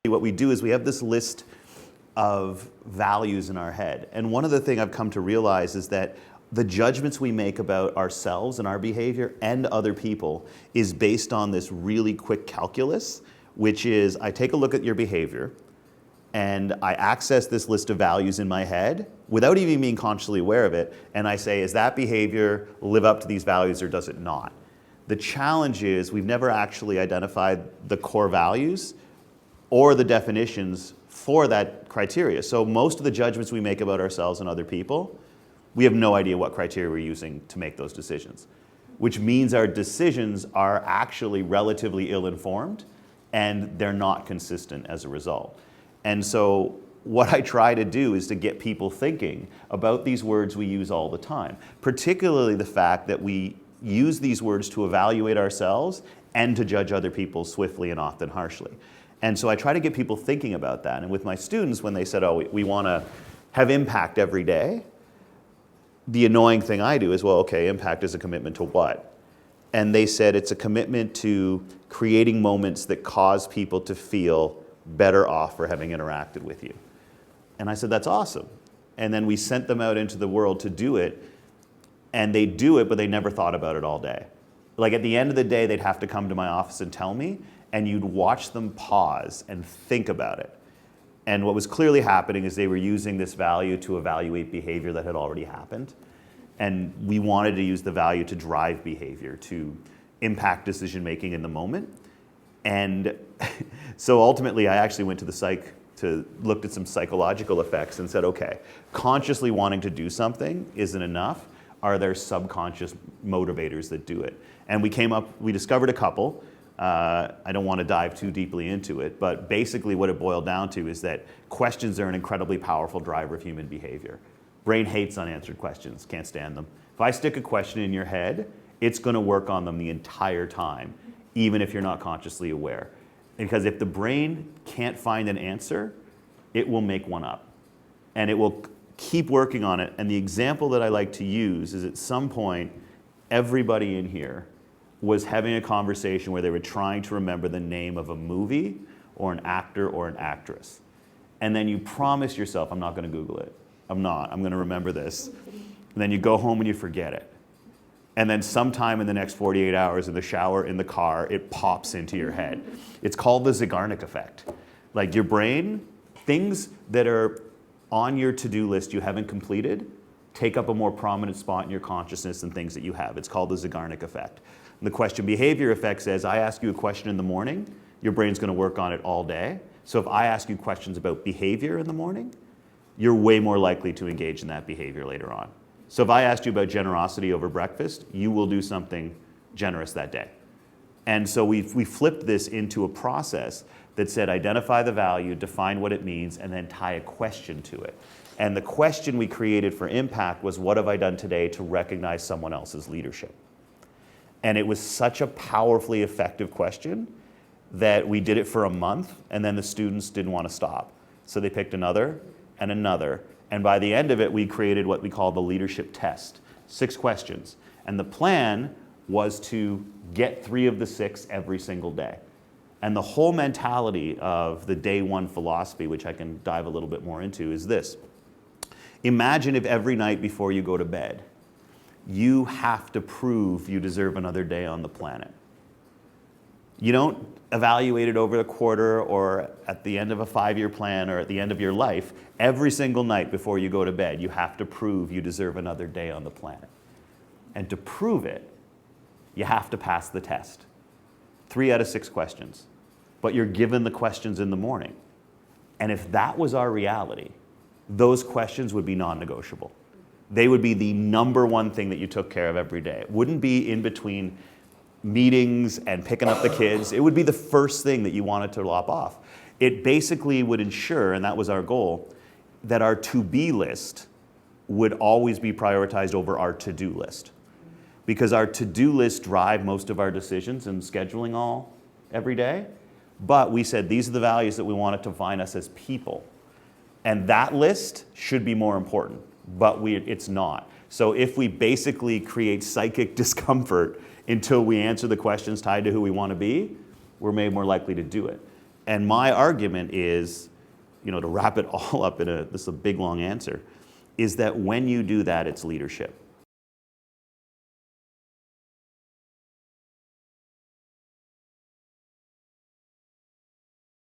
What we do is we have this list of values in our head. And one of the things I've come to realize is that the judgments we make about ourselves and our behavior and other people is based on this really quick calculus, which is I take a look at your behavior and I access this list of values in my head without even being consciously aware of it, and I say, is that behavior live up to these values or does it not? The challenge is we've never actually identified the core values or the definitions for that criteria. So most of the judgments we make about ourselves and other people, we have no idea what criteria we're using to make those decisions, which means our decisions are actually relatively ill-informed and they're not consistent as a result. And so what I try to do is to get people thinking about these words we use all the time, particularly the fact that we use these words to evaluate ourselves and to judge other people swiftly and often harshly. And so I try to get people thinking about that. And with my students, when they said, oh, we want to have impact every day, the annoying thing I do is, well, okay, impact is a commitment to what? And they said it's a commitment to creating moments that cause people to feel better off for having interacted with you. And I said, that's awesome. And then we sent them out into the world to do it, and they do it, but they never thought about it all day. Like at the end of the day, they'd have to come to my office and tell me, and you'd watch them pause and think about it. And what was clearly happening is they were using this value to evaluate behavior that had already happened. And we wanted to use the value to drive behavior, to impact decision-making in the moment. And so ultimately, I actually went to the psych to looked at some psychological effects and said, okay, consciously wanting to do something isn't enough. Are there subconscious motivators that do it? And we discovered a couple. I don't want to dive too deeply into it, but basically what it boiled down to is that questions are an incredibly powerful driver of human behavior. Brain hates unanswered questions, can't stand them. If I stick a question in your head, it's going to work on them the entire time, even if you're not consciously aware. Because if the brain can't find an answer, it will make one up. And it will keep working on it. And the example that I like to use is at some point, everybody in here was having a conversation where they were trying to remember the name of a movie or an actor or an actress. And then you promise yourself, I'm not going to Google it. I'm going to remember this. And then you go home and you forget it. And then sometime in the next 48 hours in the shower, in the car, it pops into your head. It's called the Zeigarnik effect. Like your brain, things that are on your to-do list you haven't completed take up a more prominent spot in your consciousness than things that you have. It's called the Zeigarnik effect. And the question behavior effect says, I ask you a question in the morning, your brain's going to work on it all day. So if I ask you questions about behavior in the morning, you're way more likely to engage in that behavior later on. So if I asked you about generosity over breakfast, you will do something generous that day. And so we flipped this into a process that said identify the value, define what it means, and then tie a question to it. And the question we created for impact was, what have I done today to recognize someone else's leadership? And it was such a powerfully effective question that we did it for a month, and then the students didn't want to stop. So they picked another and another. And by the end of it, we created what we call the leadership test, 6 questions. And the plan was to get 3 of the 6 every single day. And the whole mentality of the day one philosophy, which I can dive a little bit more into, is this. Imagine if every night before you go to bed, you have to prove you deserve another day on the planet. You don't evaluate it over a quarter or at the end of a 5-year plan or at the end of your life. Every single night before you go to bed, you have to prove you deserve another day on the planet. And to prove it, you have to pass the test. 3 out of 6 questions. But you're given the questions in the morning. And if that was our reality, those questions would be non-negotiable. They would be the number one thing that you took care of every day. It wouldn't be in between meetings and picking up the kids. It would be the first thing that you wanted to lop off. It basically would ensure, and that was our goal, that our to-be list would always be prioritized over our to-do list. Because our to-do list drive most of our decisions and scheduling all every day. But we said these are the values that we wanted to define us as people. And that list should be more important, but it's not. So if we basically create psychic discomfort until we answer the questions tied to who we want to be, we're made more likely to do it. And my argument is, to wrap it all up in this is a big long answer, is that when you do that, it's leadership.